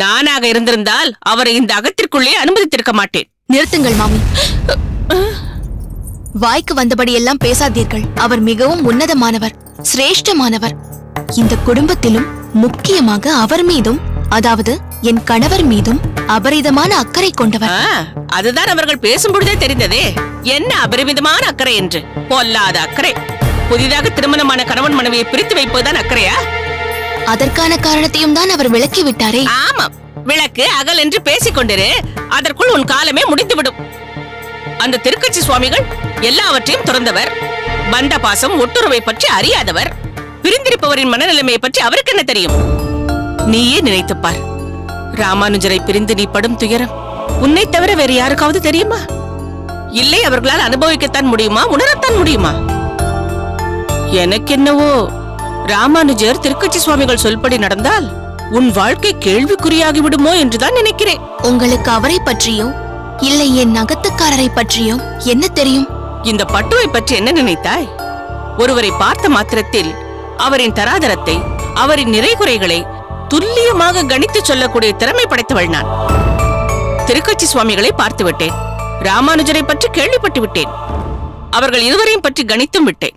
நானாக இருந்திருந்தால் அவரை இந்த அகத்திற்குள்ளே அனுமதித்திருக்க மாட்டேன். நிறுத்துங்கள் மாமி. வாய்க்கு வந்தபடி எல்லாம் பேசாதீர்கள். அவர் மிகவும் உன்னதமானவர், சிரேஷ்டமானவர். இந்த குடும்பத்திலும் முக்கியமாக அவர் மீதும், அதாவது என் கணவர் மீதும் அபரிதமான அக்கறை கொண்டவர். அதுதான் அவர்கள் பேசும்பொழுதே தெரிந்ததே, என்ன அபரிமிதமான அக்கறை என்று. பொல்லாத அக்கறை. புதிதாக திருமணமான கணவன் மனைவியை பிரித்து வைப்பதுதான் அக்கறையா? அதற்கான காரணத்தையும் தான் அவர் விளக்கி விட்டாரே. ஆமாம், விளக்கு அகல் என்று பேசிக் கொண்டிரு, அதற்குள் உன் காலமே முடிந்துவிடும். அந்த திருக்கட்சி சுவாமிகள் எல்லாவற்றையும் துறந்தவர். பந்த பாசம் ஒட்டுறவை பற்றி அறியாதவர். பிரிந்திருப்பவரின் மனநிலைமையை பற்றி அவருக்கு என்ன தெரியும்? நீயே நினைத்துப்பார். ராமானுஜரை பிரிந்து நீ படும் துயரம் உன்னை தவிர வேறு யாருக்காவது தெரியுமா? இல்லை, அவர்களால் அனுபவிக்கத்தான் முடியுமா, உணரத்தான் முடியுமா? எனக்கென்னவோ ராமானுஜர் திருக்கட்சி சுவாமிகள் சொல்படி நடந்தால் உன் வாழ்க்கை கேள்விக்குறியாகி விடுமோ என்றுதான் நினைக்கிறேன். உங்களுக்கு அவரை பற்றியோ இல்லை என் நகத்துக்காரரை பற்றியோ என்ன தெரியும்? இந்த பட்டுவை பற்றி என்ன நினைத்தாய்? ஒருவரை பார்த்த மாத்திரத்தில் அவரின் தராதரத்தை, அவரின் நிறைகுறைகளை துல்லியமாக கணித்து சொல்லக்கூடிய திறமை படைத்தவள் நான். திருக்கட்சி சுவாமிகளை பார்த்து விட்டேன், ராமானுஜரை பற்றி கேள்விப்பட்டு விட்டேன், அவர்கள் இருவரையும் பற்றி கணித்தும் விட்டேன்.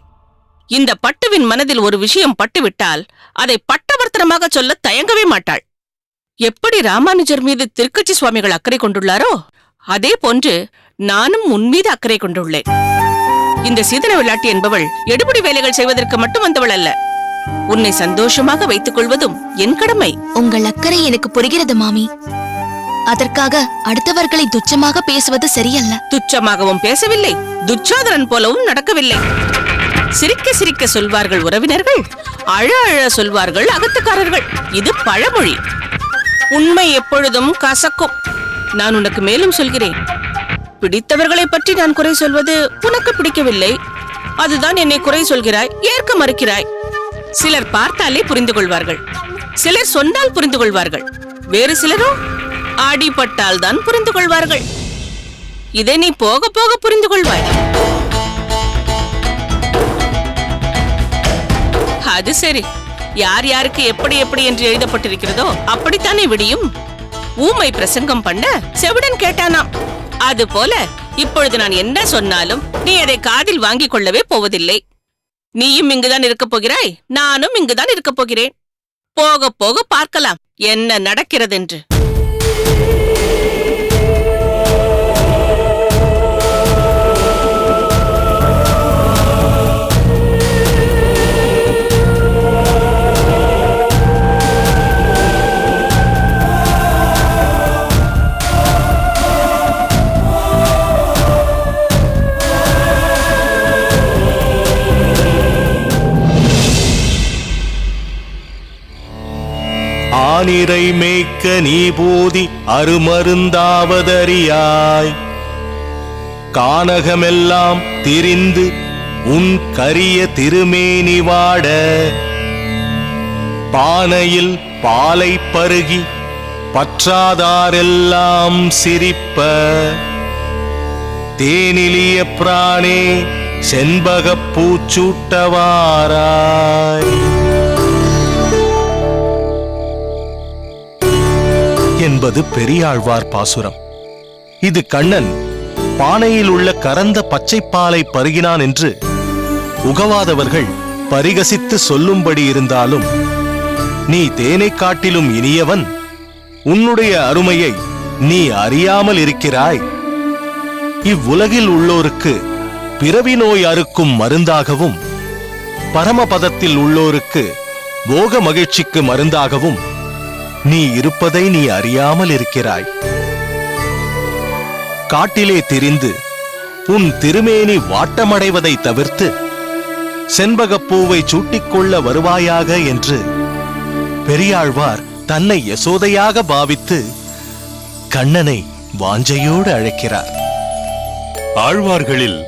இந்த பட்டுவின் மனதில் ஒரு விஷயம் பட்டுவிட்டால் அதை பட்டவர்த்தனமாக சொல்ல தயங்கவே மாட்டாள். எப்படி ராமானுஜர் மீது திருக்கட்சி சுவாமிகள் அக்கறை கொண்டுள்ளாரோ அதே போன்று நானும் உன் மீது அக்கறை கொண்டுள்ளேன். இந்த சீதன விளையாட்டு என்பவள் எடுபடி வேலைகள் செய்வதற்கு மட்டும் வந்தவள் அல்ல. உன்னை சந்தோஷமாக வைத்துக் கொள்வதும் என் கடமை. உங்கள் அக்கறை எனக்கு புரிகிறது மாமி. அதற்காக அடுத்தவர்களை துச்சமாக பேசுவது சரியல்ல. துச்சமாகவும் பேசவில்லை, துச்சாதனன் போலவும் நடக்கவில்லை. சிரிக்க சிரிக்க சொல்வார்கள் உறவினர்கள், அழ அழ சொல்வார்கள் அகத்துக்காரர்கள். இது பழமொழி. உண்மை எப்பொழுதும் கசக்கும். நான் உனக்கு மேலும் சொல்கிறேன், பிடித்தவர்களை பற்றி நான் குறை சொல்வது உனக்கு பிடிக்கவில்லை. அதுதான் என்னை குறை சொல்கிறாய், ஏற்க மறுக்கிறாய். சிலர் பார்த்தாலே புரிந்து கொள்வார்கள், சிலர் சொன்னால் புரிந்து கொள்வார்கள், வேறு சிலரோ அடிபட்டால் தான் புரிந்து கொள்வார்கள். இதை நீ போக போக புரிந்து கொள்வாய். அது சரி, யார் யாருக்கு எப்படி எப்படி என்று எழுதப்பட்டிருக்கிறதோ அப்படித்தானே விடியும். ஊமை பிரசங்கம் பண்ண செவிடன் கேட்டானாம். அது போல இப்பொழுது நான் என்ன சொன்னாலும் நீ அதை காதில் வாங்கிக் கொள்ளவே போவதில்லை. நீயும் இங்குதான் இருக்கப் போகிறாய், நானும் இங்குதான் இருக்கப் போகிறேன். போக போக பார்க்கலாம் என்ன நடக்கிறது என்று. ஆனிரை மேய்க்க நீ போதி அருமருந்தாவதறியாய், கானகமெல்லாம் திரிந்து உன் கரிய திருமேனி வாட, பானையில் பாலை பருகி பற்றாதாரெல்லாம் சிரிப்ப, தேனிலிய பிராணே செண்பகப் பூச்சூட்டவாராய் என்பது பெரியாழ்வார் பாசுரம். இது கண்ணன் பானையில் உள்ள கறந்த பச்சைப்பாலை பருகினான் என்று உகவாதவர்கள் பரிகசித்து சொல்லும்படி இருந்தாலும், நீ தேனை காட்டிலும் இனியவன், உன்னுடைய அருமையை நீ அறியாமல் இருக்கிறாய். இவ்வுலகில் உள்ளோருக்கு பிறவி நோய் அறுக்கும் மருந்தாகவும், பரமபதத்தில் உள்ளோருக்கு போக மகிழ்ச்சிக்கு மருந்தாகவும் நீ இருப்பதை நீ அறியாமல் இருக்கிறாய். காட்டிலே திரிந்து உன் திருமேனி வாட்டமடைவதை தவிர்த்து செண்பகப்பூவை சூட்டிக்கொள்ள வருவாயாக என்று பெரியாழ்வார் தன்னை யசோதையாக பாவித்து கண்ணனை வாஞ்சையோடு அழைக்கிறார். ஆழ்வார்களில்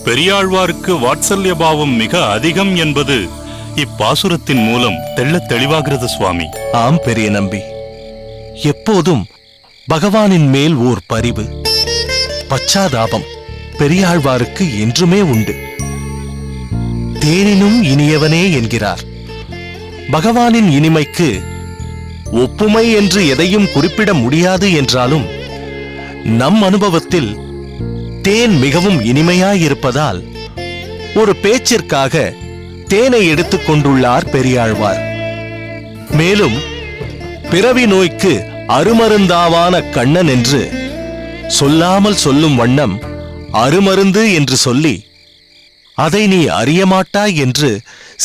பெரியாழ்வாருக்கு வாத்சல்ய பாவம் மிக அதிகம் என்பது இப்பாசுரத்தின் மூலம் தெள்ளத் தெளிவாகிறது சுவாமி. ஆம் பெரிய நம்பி, எப்போதும் பகவானின் மேல் ஓர் பரிவு, பச்சாதாபம் பெரியாழ்வாருக்கு என்றுமே உண்டு. தேனினும் இனியவனே என்கிறார். பகவானின் இனிமைக்கு ஒப்புமை என்று எதையும் குறிப்பிட முடியாது என்றாலும் நம் அனுபவத்தில் தேன் மிகவும் இனிமையாயிருப்பதால் ஒரு பேச்சிற்காக தேனை எடுத்துக் கொண்டுள்ளார் பெரியாழ்வார். மேலும் பிறவி நோய்க்கு அருமருந்தாவான கண்ணன் என்று சொல்லாமல் சொல்லும் வண்ணம் அருமருந்து என்று சொல்லி அதை நீ அறியமாட்டாய் என்று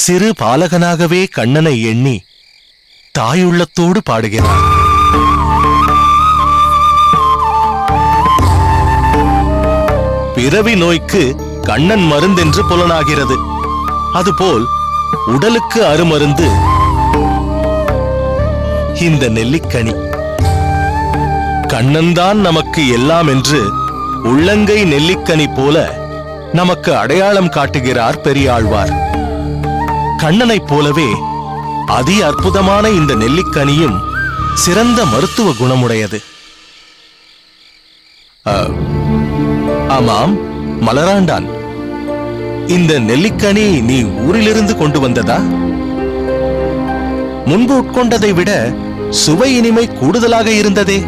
சிறு பாலகனாகவே கண்ணனை எண்ணி தாயுள்ளத்தோடு பாடுகிறார். பிறவி நோய்க்கு கண்ணன் மருந்தென்று புலனாகிறது. அதுபோல் உடலுக்கு அருமருந்து இந்த நெல்லிக்கனி. கண்ணன்தான் நமக்கு எல்லாம் என்று உள்ளங்கை நெல்லிக்கனி போல நமக்கு அடையாளம் காட்டுகிறார் பெரியாழ்வார். கண்ணனைப் போலவே அதி அற்புதமான இந்த நெல்லிக்கனியும் சிறந்த மருத்துவ குணமுடையது. ஆமாம் மலராண்டான், இந்த நெல்லிக்கனி நீ ஊரிலிருந்து கொண்டு வந்ததா? முன்பு உட்கொண்டதை விட சுவை இனிமை கூடுதலாக இருந்ததே.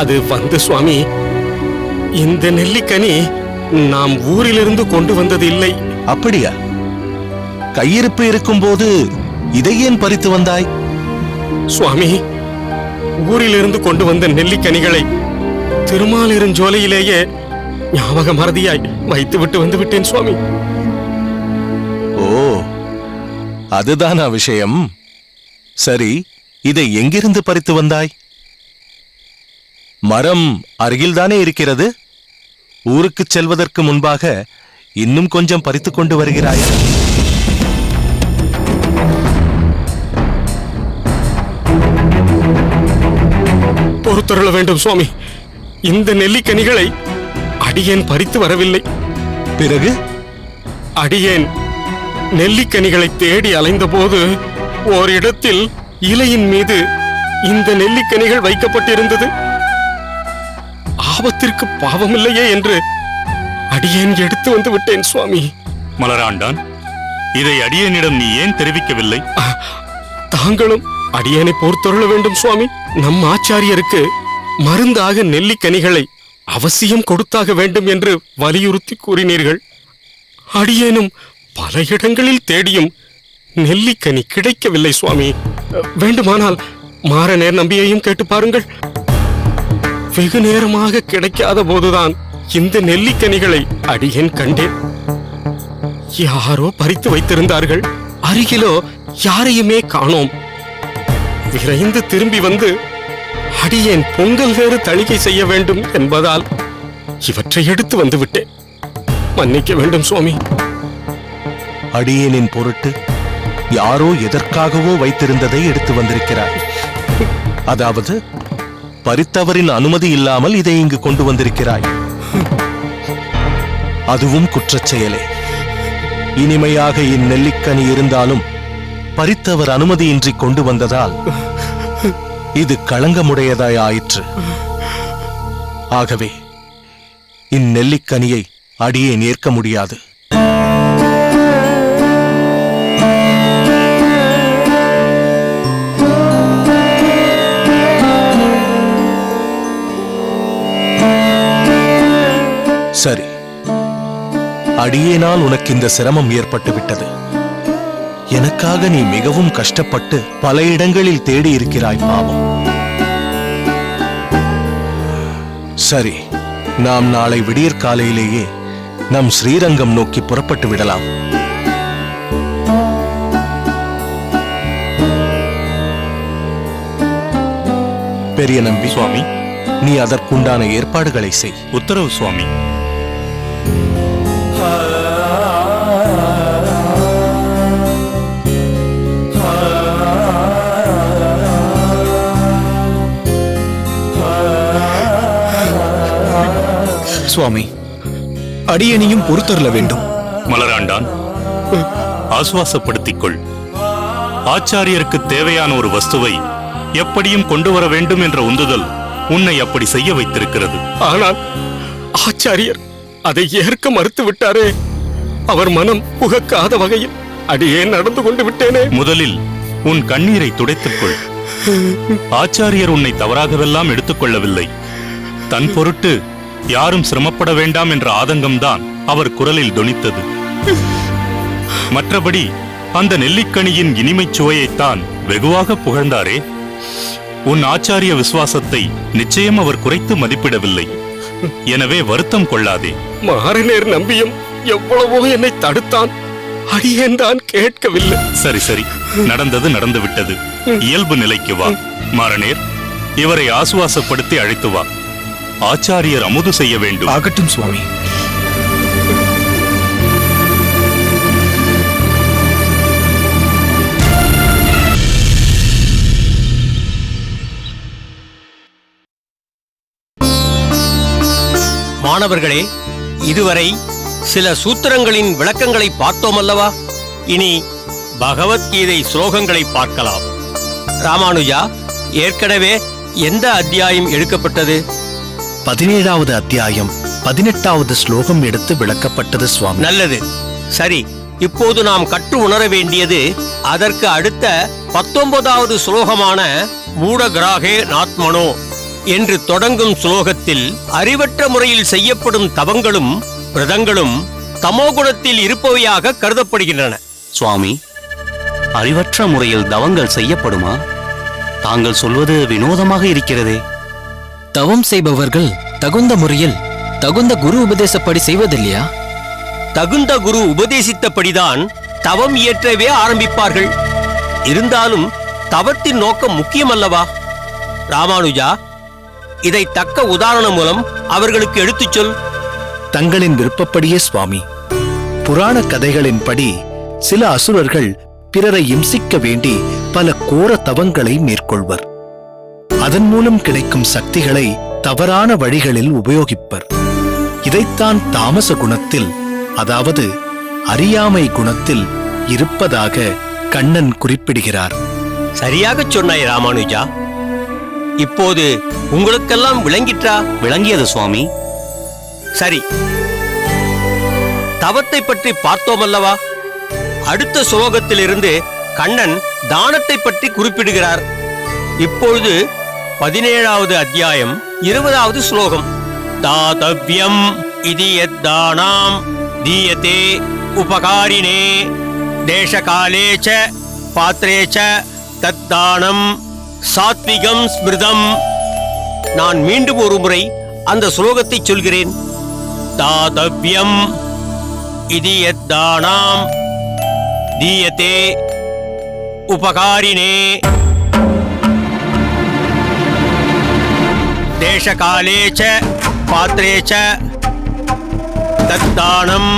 அது வந்து சுவாமி, இந்த நெல்லிக்கனி நாம் ஊரிலிருந்து கொண்டு வந்தது இல்லை. அப்படியா? கையிருப்பு இருக்கும்போது இதை ஏன் பறித்து வந்தாய்? சுவாமி, ஊரிலிருந்து கொண்டு வந்த நெல்லிக்கனிகளை திருமாலிருஞ்சோலையிலேயே ஞாபக மறதியாய் வைத்துவிட்டு வந்து விட்டேன் சுவாமி. ஓ, அதுதானா விஷயம்? சரி, இதை எங்கிருந்து பறித்து வந்தாய்? மரம் அருகில்தானே இருக்கிறது. ஊருக்குச் செல்வதற்கு முன்பாக இன்னும் கொஞ்சம் பறித்துக் கொண்டு வருகிறாய். பொறுத்தருள வேண்டும் சுவாமி, இந்த நெல்லிக்கனிகளை அடியேன் பறித்து வரவில்லை. பிறகு அடியேன் நெல்லிக்கனிகளை தேடி அலைந்த போது ஓரிடத்தில் இலையின் மீது இந்த நெல்லிக்கனிகள் வைக்கப்பட்டிருந்தது. ஆபத்திற்கு பாவமில்லையே என்று அடியேன் எடுத்து வந்து விட்டேன் சுவாமி. மலராண்டான், இதை அடியேனிடம் நீ ஏன் தெரிவிக்கவில்லை? தாங்களும் அடியேனை பொறுத்தருள வேண்டும் சுவாமி. நம் ஆச்சாரியருக்கு மருந்தாக நெல்லிக்கனிகளை அவசியம் கொடுத்தாக வேண்டும் என்று வலியுறுத்தி கூறினீர்கள். அடியேனும் பல இடங்களில் தேடியும் நெல்லிக்கனி கிடைக்கவில்லை சுவாமி. வேண்டுமானால் மாறநேர் நம்பியையும் கேட்டு பாருங்கள். வெகு நேரமாக கிடைக்காத போதுதான் இந்த நெல்லிக்கனிகளை அடியேன் கண்டேன். யாரோ பறித்து வைத்திருந்தார்கள். அருகிலோ யாரையுமே காணோம். விரைந்து திரும்பி வந்து அடியேன் பொங்கல் வேறு தணிக்கை செய்ய வேண்டும் என்பதால் இவற்றை எடுத்து வந்து விட்டேன். மன்னிக்க வேண்டும் சுவாமி. அடியேனின் பொருட்டு யாரோ எதற்காகவோ வைத்திருந்ததை எடுத்து வந்திருக்கிறார். அதாவது பறித்தவரின் அனுமதி இல்லாமல் இதை இங்கு கொண்டு வந்திருக்கிறாய். அதுவும் குற்றச் செயலே. இனிமையாக இந்நெல்லிக்கனி இருந்தாலும் பறித்தவர் அனுமதியின்றி கொண்டு வந்ததால் இது களங்கமுடையதாய் ஆயிற்று. ஆகவே இந்நெல்லிக்கனியை அடியேன் ஏற்க முடியாது. சரி, அடியேனால் உனக்கு இந்த சிரமம் ஏற்பட்டு விட்டது. எனக்காக நீ மிகவும் கஷ்டப்பட்டு பல இடங்களில் தேடி இருக்கிறாய் பாவம். சரி, நாம் நாளை விடியற் காலையிலேயே நம் ஸ்ரீரங்கம் நோக்கி புறப்பட்டு விடலாம். பெரிய நம்பி, சுவாமி, நீ அதற்குண்டான ஏற்பாடுகளை செய். உத்தரவு சுவாமி. சுவாமி, அடியேனையும் பொறுத்தருள வேண்டும். மலராண்டான், ஆசுவாசப்படுத்திக் கொள். ஆச்சாரியருக்கு தேவையான ஒரு வஸ்துவை எப்படியும் கொண்டு வர வேண்டும் என்ற உந்துதல் உன்னை அப்படி செய்ய வைத்திருக்கிறது. ஆனால் ஆச்சாரியர் அதை ஏற்க மறுத்து விட்டாரே. அவர் மனம் புகக்காத வகையில் அடியேன் நடந்து கொண்டு விட்டேனே. முதலில் உன் கண்ணீரை துடைத்துக்கொள். ஆச்சாரியர் உன்னை தவறாகவெல்லாம் எடுத்துக்கொள்ளவில்லை. தன் பொருட்டு யாரும் சிரமப்பட வேண்டாம் என்ற ஆதங்கம்தான் அவர் குரலில் தொனித்தது. மற்றபடி அந்த நெல்லிக்கனியின் இனிமைச் சுவையைத்தான் வெகுவாக புகழ்ந்தாரே. உன் ஆச்சாரிய விசுவாசத்தை நிச்சயம் அவர் குறைத்து மதிப்பிடவில்லை. எனவே வருத்தம் கொள்ளாதே. மாறனேர் நம்பியும் எவ்வளவோ என்னை தடுத்தான். அடியேன் தான் கேட்கவில்லை. சரி சரி, நடந்தது நடந்துவிட்டது. இயல்பு நிலைக்கு வா. மாறனேர், இவரை ஆசுவாசப்படுத்தி அழைத்து வா. ஆச்சாரியர் அமுது செய்ய வேண்டும். ஆகட்டும் சுவாமி. மாணவர்களே, இதுவரை சில சூத்திரங்களின் விளக்கங்களை பார்த்தோம் அல்லவா? இனி பகவத்கீதை ஸ்லோகங்களை பார்க்கலாம். ராமானுஜா, ஏற்கனவே எந்த அத்தியாயம் எடுக்கப்பட்டது? 17வது அத்தியாயம் 18வது ஸ்லோகம் எடுத்து விளக்கப்பட்டது சுவாமி. நல்லது. சரி, இப்போது நாம் கற்று உணர வேண்டியது அதற்கு அடுத்த 19வது ஸ்லோகமான மூடகிராகே நாத்மனோ என்று தொடங்கும் ஸ்லோகத்தில் அறிவற்ற முறையில் செய்யப்படும் தவங்களும் விரதங்களும் தமோகுணத்தில் இருப்பவையாக கருதப்படுகின்றன. சுவாமி, அறிவற்ற முறையில் தவங்கள் செய்யப்படுமா? தாங்கள் சொல்வது வினோதமாக இருக்கிறதே. தவம் செய்பவர்கள் தகுந்த முறையில் தகுந்த குரு உபதேசப்படி செய்வதில்லையா? தகுந்த குரு உபதேசித்தபடிதான் தவம் இயற்றவே ஆரம்பிப்பார்கள். இருந்தாலும் தவத்தின் நோக்கம் முக்கியமல்லவா? ராமானுஜா, இதை தக்க உதாரணம் மூலம் அவர்களுக்கு எடுத்துச் சொல். தங்களின் விருப்பப்படியே சுவாமி. புராண கதைகளின்படி சில அசுரர்கள் பிறரை இம்சிக்க வேண்டி பல கோர தவங்களை மேற்கொள்வர். அதன் மூலம் கிடைக்கும் சக்திகளை தவறான வழிகளில் உபயோகிப்பர். இதைத்தான் தாமச குணத்தில், அதாவது அறியாமை குணத்தில் இருப்பதாக கண்ணன் குறிப்பிடுகிறார். சரியாகச் சொன்னாய் ராமானுஜா. இப்போது உங்களுக்கெல்லாம் விளங்கிற்றா? விளங்கியது சுவாமி. சரி, தவத்தை பற்றி பார்த்தோம் அல்லவா? அடுத்த ஸ்லோகத்திலிருந்து கண்ணன் தானத்தை பற்றி குறிப்பிடுகிறார். இப்பொழுது 17வது அத்தியாயம் 20வது ஸ்லோகம். தாதவ்யம் இதி யத்தானாம் தீயதே உபகாரினே தேசகாலே ச பாத்ரே ச தத்தானம் சாத்விகம் ஸ்மிருதம். நான் மீண்டும் ஒரு முறை அந்த ஸ்லோகத்தை சொல்கிறேன். தாதவ்யம் இதி யத்தானாம் தீயதே உபகாரினே தேசகாலே ச பாத்ரே ச தத்தானம்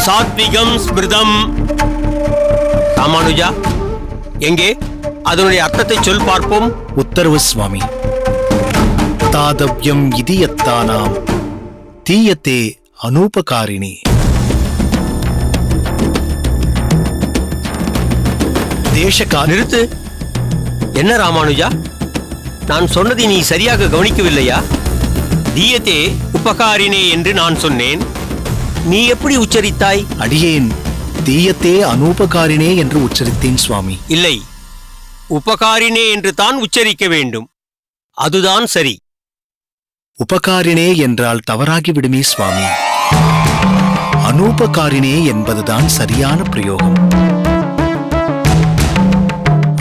சாத்விகம் ஸ்மிருதம். ராமானுஜா, எங்கே அதனுடைய அர்த்தத்தை சொல் பார்ப்போம். உத்தரவு சுவாமி. தாதவ்யம் இதயத்தானாம் தீயத்தே அனூபகாரிணி. நிறுத்து. என்ன ராமானுஜா, நான் சொன்னதை நீ சரியாக கவனிக்கவில்லையா? தீயத்தே உபகாரினே என்று நான் சொன்னேன். நீ எப்படி உச்சரித்தாய்? அடியேன் தீயத்தே அனூபகாரிணே என்று உச்சரித்தேன் சுவாமி. இல்லை, உபகாரினே என்று தான் உச்சரிக்க வேண்டும். அதுதான் சரி. உபகாரிணே என்றால் தவறாகிவிடுமே சுவாமி. அனூபகாரிணே என்பதுதான் சரியான பிரயோகம்.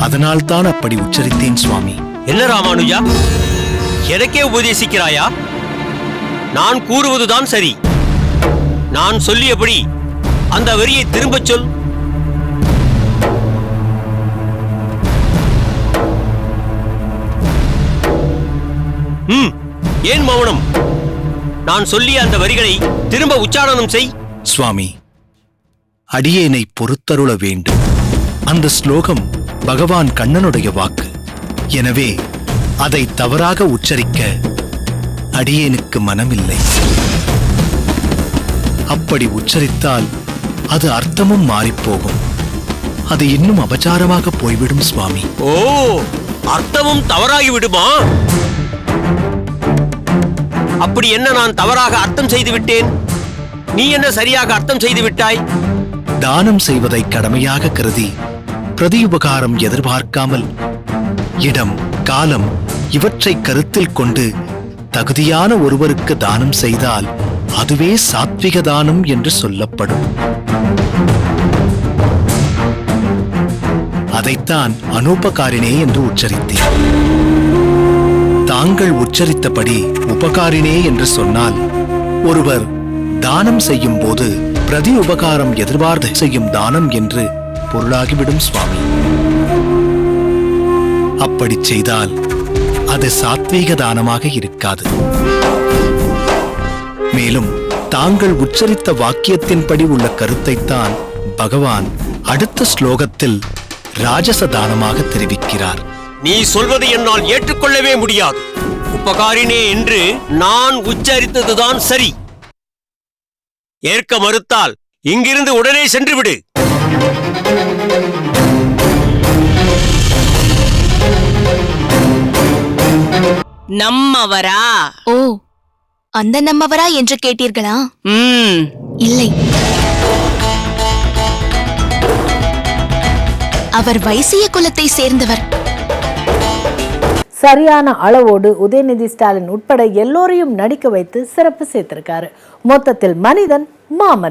அதனால்தான் அப்படி உச்சரித்தேன் சுவாமி. என்ன ராமானுஜா, எனக்கே உபதேசிக்கிறாயா? நான் கூறுவதுதான் சரி. நான் சொல்லியபடி அந்த வரியை திரும்பச் சொல். ஏன் மௌனம்? நான் சொல்லிய அந்த வரிகளை திரும்ப உச்சாரணம் செய். சுவாமி, அடியேனை பொறுத்தருள வேண்டும். அந்த ஸ்லோகம் பகவான் கண்ணனுடைய வாக்கு. எனவே அதை தவறாக உச்சரிக்க அடியேனுக்கு மனமில்லை. அப்படி உச்சரித்தால் அது அர்த்தமும் மாறிப்போகும். அது இன்னும் அபச்சாரமாக போய்விடும் சுவாமி. ஓ, அர்த்தமும் தவறாகி விடுமா? அப்படி என்ன நான் தவறாக அர்த்தம் செய்து விட்டேன்? நீ என்ன சரியாக அர்த்தம் செய்து விட்டாய்? தானம் செய்வதை கடமையாக கருதி பிரதியுபகாரம் எதிர்பார்க்காமல் இடம், காலம் இவற்றை கருத்தில் கொண்டு தகுதியான ஒருவருக்கு தானம் செய்தால் அதுவே சாத்விக தானம் என்று சொல்லப்படும். அதைத்தான் அனுபகாரிணே என்று உச்சரித்தேன். தாங்கள் உச்சரித்தபடி உபகாரிணே என்று சொன்னால் ஒருவர் தானம் செய்யும் போது பிரதி உபகாரம் எதிர்பார்த்து செய்யும் தானம் என்று பொருளாகிவிடும் சுவாமி. அப்படி செய்தால் அது சாத்வீக தானமாக இருக்காது. மேலும் தாங்கள் உச்சரித்த வாக்கியத்தின்படி உள்ள கருத்தைத்தான் பகவான் அடுத்த ஸ்லோகத்தில் ராஜச தானமாக தெரிவிக்கிறார். நீ சொல்வது என்னால் ஏற்றுக்கொள்ளவே முடியாது. உபகாரினே என்று நான் உச்சரித்ததுதான் சரி. ஏற்க மறுத்தால் இங்கிருந்து உடனே சென்று விடு. நம்மவரா? ஓ, அந்த நம்மவரா என்று கேட்டீர்களா? இல்லை, அவர் வைசிய குலத்தை சேர்ந்தவர். சரியான அளவோடு உதயநிதி ஸ்டாலின் உட்பட எல்லோரையும் நடிக்க வைத்து சிறப்பு சேர்த்திருக்காரு. மொத்தத்தில் மனிதன் மாமனிதன்.